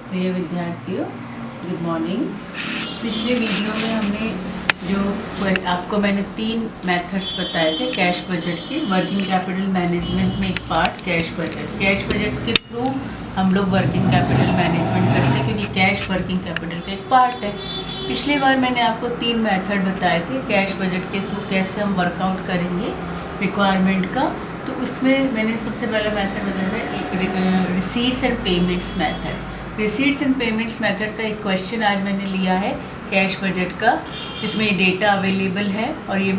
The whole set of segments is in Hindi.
प्रिय विद्यार्थियों, गुड मॉर्निंग। पिछले वीडियो में हमने जो आपको मैंने 3 मेथड्स बताए थे कैश बजट के। वर्किंग कैपिटल मैनेजमेंट में एक पार्ट कैश बजट के थ्रू हम लोग वर्किंग कैपिटल मैनेजमेंट करते हैं, क्योंकि कैश वर्किंग कैपिटल का एक पार्ट है। पिछली बार मैंने आपको 3 मेथड बताए थे कैश बजट के थ्रू कैसे हम वर्कआउट करेंगे रिक्वायरमेंट का। तो उसमें मैंने सबसे पहला मेथड बताया था receipts and payments method. Receipts and payments method का एक क्वेश्चन आज मैंने लिया है कैश बजट का, जिसमें ये डेटा अवेलेबल है और ये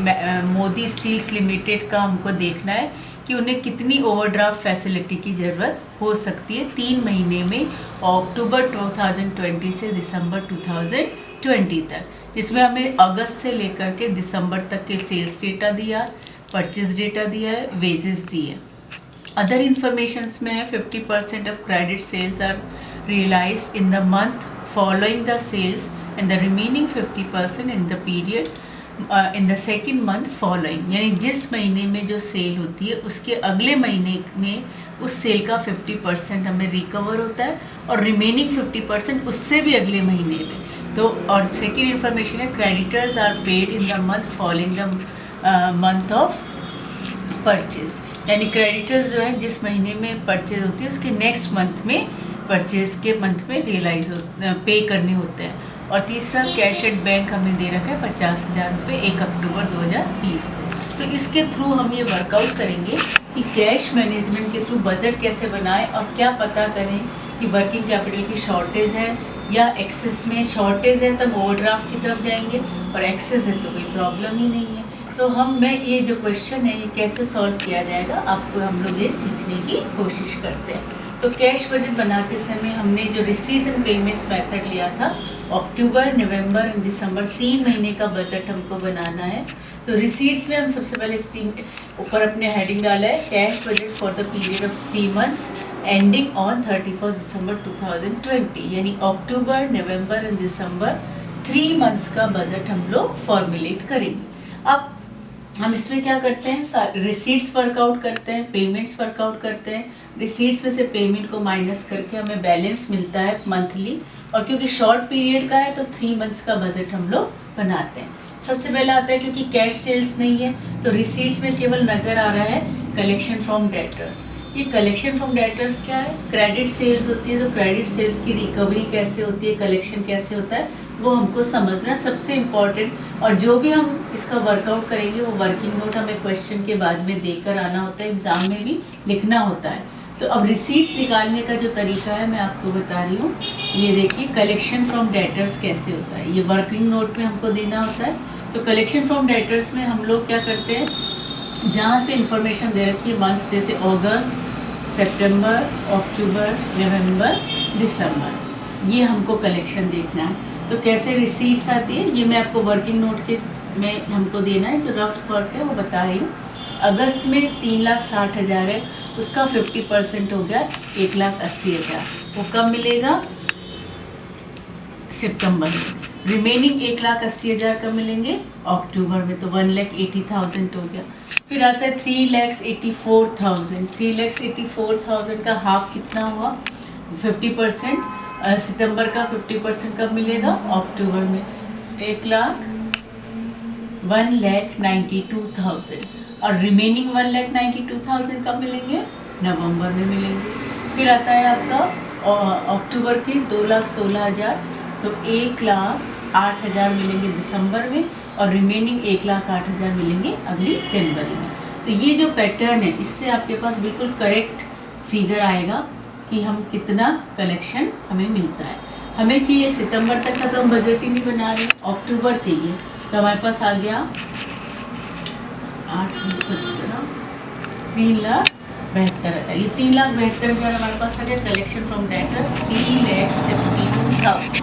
मोदी स्टील्स लिमिटेड का हमको देखना है कि उन्हें कितनी ओवरड्राफ्ट फैसिलिटी की ज़रूरत हो सकती है 3 महीने में, अक्टूबर 2020 से दिसंबर 2020 तक, जिसमें हमें अगस्त से लेकर के दिसंबर तक के सेल्स डेटा दिया, परचेज डेटा दिया है, वेजेस दिए। अदर इंफॉर्मेशंस में है 50% of credit sales are realised in the month following the sales and the remaining 50% in the period in the second month following. यानी जिस महीने में जो सेल होती है उसके अगले महीने में उस सेल का 50% हमें रिकवर होता है और रिमेनिंग 50% उससे भी अगले महीने में। तो और सेकेंड इन्फॉर्मेशन है creditors are paid in the month following the month of purchase. यानी क्रेडिटर्स जो है जिस महीने में परचेज होती है उसके नेक्स्ट मंथ में परचेज के मंथ में पे करने होते हैं। और तीसरा कैश एट बैंक हमें दे रखा है 50,000 रुपये 1 अक्टूबर 2020 को। तो इसके थ्रू हम ये वर्कआउट करेंगे कि कैश मैनेजमेंट के थ्रू बजट कैसे बनाएं और क्या पता करें कि वर्किंग कैपिटल की शॉर्टेज है या एक्सेस में। शॉर्टेज है तब ओवरड्राफ्ट की तरफ जाएंगे और एक्सेस है तो कोई प्रॉब्लम ही नहीं है। तो मैं ये जो क्वेश्चन है ये कैसे सॉल्व किया जाएगा आपको हम लोग ये सीखने की कोशिश करते हैं। तो कैश बजट बनाते समय हमने जो रिसीट्स एंड पेमेंट्स मेथड लिया था, अक्टूबर, नवंबर एंड दिसंबर 3 महीने का बजट हमको बनाना है। तो रिसीट्स में हम सबसे पहले स्ट्रीम ऊपर अपने हेडिंग डाला है cash budget for the period of 3 months ending on 31 दिसंबर 2020। यानी अक्टूबर, नवंबर एंड दिसंबर 3 मंथ्स का बजट हम लोग फॉर्मुलेट करेंगे। अब हम इसमें क्या करते हैं, रिसीट्स वर्कआउट करते हैं, पेमेंट्स वर्कआउट करते हैं। रिसीट्स में से पेमेंट को माइनस करके हमें बैलेंस मिलता है मंथली, और क्योंकि शॉर्ट पीरियड का है तो 3 मंथ्स का बजट हम लोग बनाते हैं। सबसे पहला आता है क्योंकि कैश सेल्स नहीं है तो रिसीट्स में केवल नज़र आ रहा है कलेक्शन फ्रॉम डेटर्स। ये कलेक्शन फ्रॉम डेटर्स क्या है, क्रेडिट सेल्स होती है। तो क्रेडिट सेल्स की रिकवरी कैसे होती है, कलेक्शन कैसे होता है, वो हमको समझना सबसे इम्पॉर्टेंट। और जो भी हम इसका वर्कआउट करेंगे वो वर्किंग नोट हमें क्वेश्चन के बाद में देकर आना होता है, एग्ज़ाम में भी लिखना होता है। तो अब रिसीट्स निकालने का जो तरीका है मैं आपको बता रही हूँ। ये देखिए कलेक्शन फ्रॉम डेटर्स कैसे होता है, ये वर्किंग नोट में हमको देना होता है। तो कलेक्शन फ्रॉम डेटर्स में हम लोग क्या करते हैं, जहाँ से इंफॉर्मेशन दे रखी है मंथ्स, जैसे अगस्त, सितंबर, अक्टूबर, नवंबर, दिसंबर, ये हमको कलेक्शन देखना है। तो कैसे रिसीट्स आती है ये मैं आपको वर्किंग नोट के में हमको देना है, जो रफ वर्क है वो बता रही हूँ। अगस्त में 3,60,000 है, उसका 50% हो गया 1,80,000। वो कब मिलेगा, सितंबर में। रिमेनिंग 1,80,000 कब मिलेंगे, अक्टूबर में। तो 1,80,000 हो गया। फिर आता है 3,84,000। 3,84,000 का हाफ कितना हुआ, 50%। सितंबर का 50% कब मिलेगा, अक्टूबर में। 1,92,000 और रिमेनिंग 1,92,000 कब मिलेंगे, नवंबर में मिलेंगे। फिर आता है आपका अक्टूबर के 2,16,000, तो 1,08,000 मिलेंगे दिसंबर में और रिमेनिंग 1,08,000 मिलेंगे अगली जनवरी में। तो ये जो पैटर्न है इससे आपके पास बिल्कुल करेक्ट फिगर आएगा कि हम कितना कलेक्शन हमें मिलता है। हमें चाहिए सितंबर तक का, तो हम बजट ही नहीं बना रहे, अक्टूबर चाहिए। तो हमारे पास आ गया 8,17, 3,72,000। ये 3,72,000 हमारे पास आ गया कलेक्शन फ्रॉम डेटर्स, 3,72,000।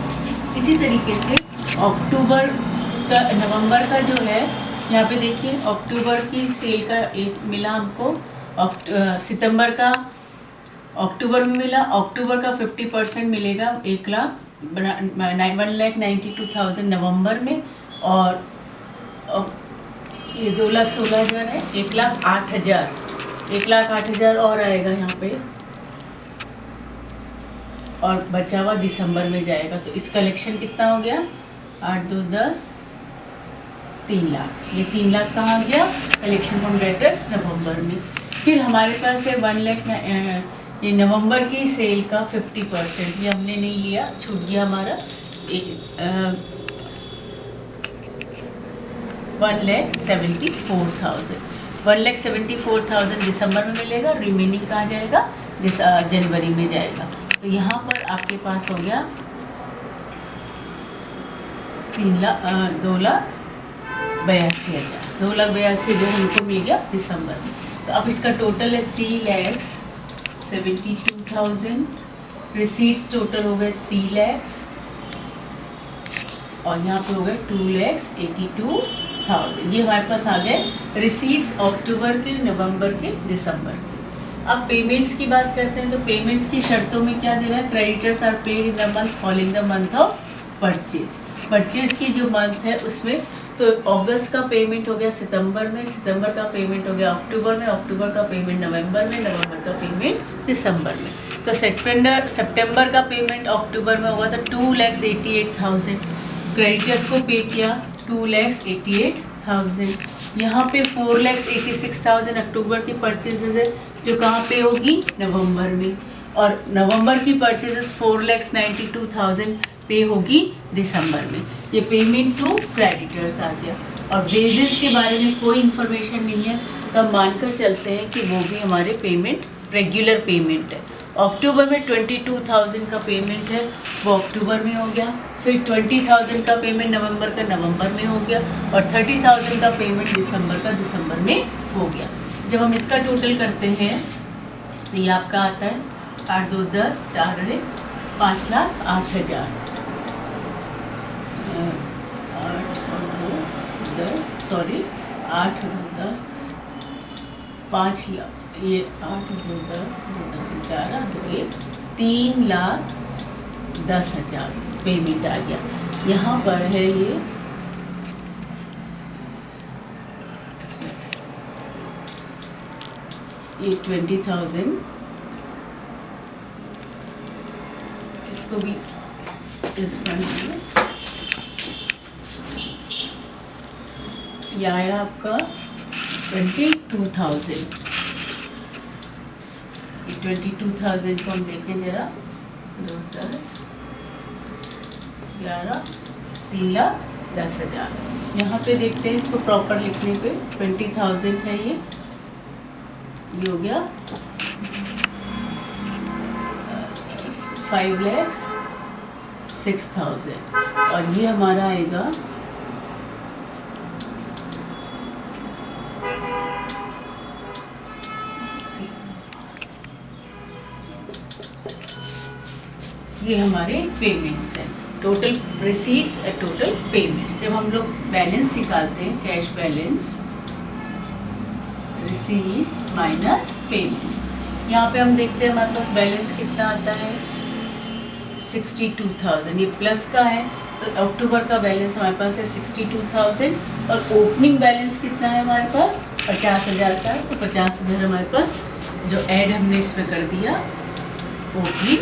इसी तरीके से अक्टूबर का, नवंबर का जो है यहाँ पे देखिए अक्टूबर की सेल का एक मिला हमको, सितंबर का अक्टूबर में मिला। अक्टूबर का 50% मिलेगा 1,92,000 नवंबर में, और ये 2,16,000 है, 1,08,000 और आएगा यहाँ पे और बचा हुआ दिसंबर में जाएगा। तो इस कलेक्शन कितना हो गया, 8 2 10, 3 लाख। ये 3 लाख कहाँ गया, कलेक्शन फ्रॉम डेटर्स नवंबर में। फिर हमारे पास है 1 लाख, ये नवंबर की सेल का 50%, ये हमने नहीं लिया, छूट गया हमारा। 1,74,000, 1,74,000 दिसंबर में मिलेगा, रिमेनिंग कहाँ जाएगा, जनवरी में जाएगा। तो यहाँ पर आपके पास हो गया 2,82,000, 2,82,000 हमको मिल गया दिसंबर में। तो अब इसका टोटल है 3,72,000, रिसीट्स टोटल हो गए 3 लाख, और यहाँ पे हो गए 2,82,000। ये हमारे पास आ गए रिसीट्स अक्टूबर के, नवंबर के, दिसंबर के। अब पेमेंट्स की बात करते हैं। तो पेमेंट्स की शर्तों में क्या दे रहा है, creditors are paid in the month following the month of purchase. Purchase की जो मंथ है उसमें, तो अगस्त का पेमेंट हो गया सितंबर में, सितंबर का पेमेंट हो गया अक्टूबर में, अक्टूबर का पेमेंट नवंबर में, नवंबर का पेमेंट दिसंबर में। तो सितंबर का पेमेंट अक्टूबर में हुआ था 2,88,000, क्रेडिटर्स को पे किया 2,88,000। यहाँ पे 4,86,000 अक्टूबर की परचेजेज है, जो कहाँ पे होगी, नवंबर में। और नवंबर की परचेजेस 4,92,000 पे होगी दिसंबर में। ये पेमेंट टू क्रेडिटर्स आ गया। और वेजेस के बारे में कोई इन्फॉर्मेशन नहीं है, तो हम मानकर चलते हैं कि वो भी हमारे पेमेंट रेगुलर पेमेंट है। अक्टूबर में 22,000 का पेमेंट है, वो अक्टूबर में हो गया। फिर 20,000 का पेमेंट नवंबर का नवंबर में हो गया, और 30,000 का पेमेंट दिसंबर का दिसंबर में हो गया। जब हम इसका टोटल करते हैं तो ये आपका आता है 8 2 10, 4 अरे 5,08,000, 8 2 10, 5 लाख, ये 8 2 10, 11 2 1, 3,10,000 पेमेंट आ गया। यहाँ पर है ये 20,000, इसको भी इस फंड में यह आया आपका 22,000। 22,000 को हम देखें जरा, 2 10 11, 3,10,000। यहाँ पे देखते हैं इसको प्रॉपर लिखने पे, 20,000 है ये हो गया 5,06,000, और ये हमारा आएगा ये हमारे पेमेंट्स हैं, टोटल रिसीट्स और टोटल पेमेंट्स। जब हम लोग बैलेंस निकालते हैं, cash balance, receipts minus payments, यहाँ पे हम देखते हैं हमारे पास बैलेंस कितना आता है 62,000, ये प्लस का है। तो अक्टूबर का बैलेंस हमारे पास है 62,000, और ओपनिंग बैलेंस कितना है हमारे पास 50,000 का है। तो 50,000 हमारे पास जो ऐड हमने इसमें कर दिया ओपनिंग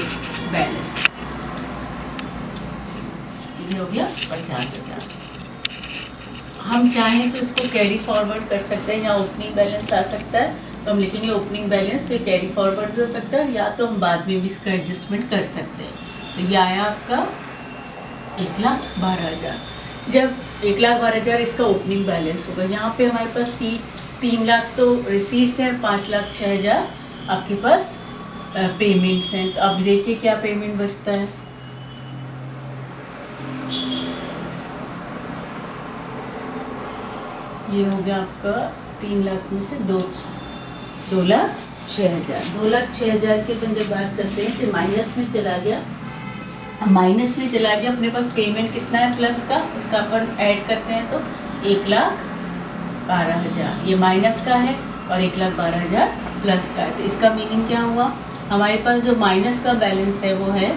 बैलेंस, ये हो गया 50,000। हम चाहें तो इसको कैरी फॉरवर्ड कर सकते हैं, यहाँ ओपनिंग बैलेंस आ सकता है तो हम लिखेंगे ओपनिंग बैलेंस, तो ये कैरी फॉरवर्ड भी हो सकता है, या तो हम बाद में भी इसका एडजस्टमेंट कर सकते हैं। तो ये आया आपका 1,12,000। जब 1,12,000 इसका ओपनिंग बैलेंस होगा, यहाँ पे हमारे पास 3 लाख तो रिसीट्स हैं, 5,06,000 आपके पास पेमेंट्स हैं। तो अब देखिए क्या पेमेंट बचता है, ये हो गया आपका 3 लाख में से 2,06,000। 2,06,000 की अपन जब बात करते हैं तो माइनस में चला गया, अपने पास पेमेंट कितना है प्लस का, उसका अपन ऐड करते हैं तो 1,12,000 ये माइनस का है, और 1,12,000 प्लस का है। तो इसका मीनिंग क्या हुआ, हमारे पास जो माइनस का बैलेंस है वो है,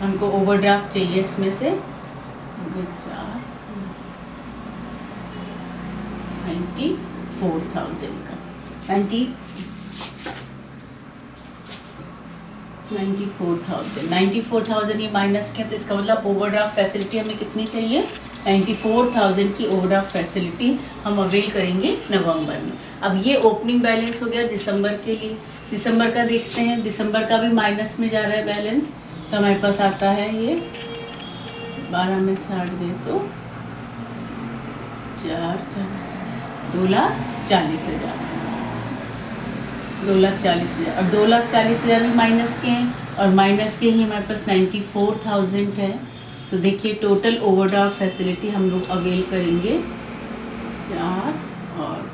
हमको ओवरड्राफ्ट चाहिए इसमें से 94,000 का, 94,000 ये माइनस किया तो इसका मतलब ओवरड्राफ्ट फैसिलिटी हमें कितनी चाहिए? 94,000 की ओवरड्राफ्ट फैसिलिटी हम अवेल करेंगे नवंबर में। अब ये ओपनिंग बैलेंस हो गया दिसंबर के लिए। दिसंबर का देखते हैं, दिसंबर का भी माइनस में जा रहा है बैलेंस, तो हमारे पास आता है ये 12 में 60 गए तो 2,40,000 2,40,000 और 2,40,000 भी माइनस के हैं और माइनस के ही हमारे पास 94,000 है। तो देखिए टोटल ओवरड्राफ्ट फैसिलिटी हम लोग अवेल करेंगे 4 और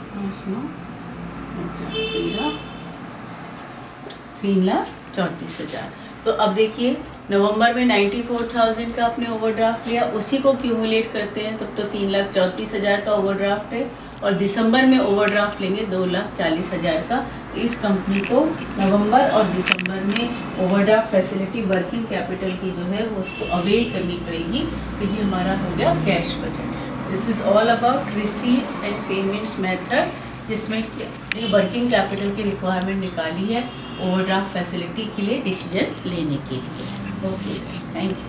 3,34,000। तो अब देखिए नवंबर में 94,000 का आपने ओवरड्राफ्ट लिया, उसी को क्यूमुलेट करते हैं तब तो 3,34,000 का ओवरड्राफ्ट है और दिसंबर में ओवरड्राफ्ट लेंगे 2,40,000 का। तो इस कंपनी को नवंबर और दिसंबर में ओवरड्राफ्ट फैसिलिटी वर्किंग कैपिटल की जो है वो उसको अवेल करनी पड़ेगी। तो ये हमारा हो गया cash budget. This is all about receipts and payments method, जिसमें वर्किंग कैपिटल की रिक्वायरमेंट निकाली है ओवरड्राफ्ट फैसिलिटी के लिए डिसीजन लेने के लिए। Okay, thank you.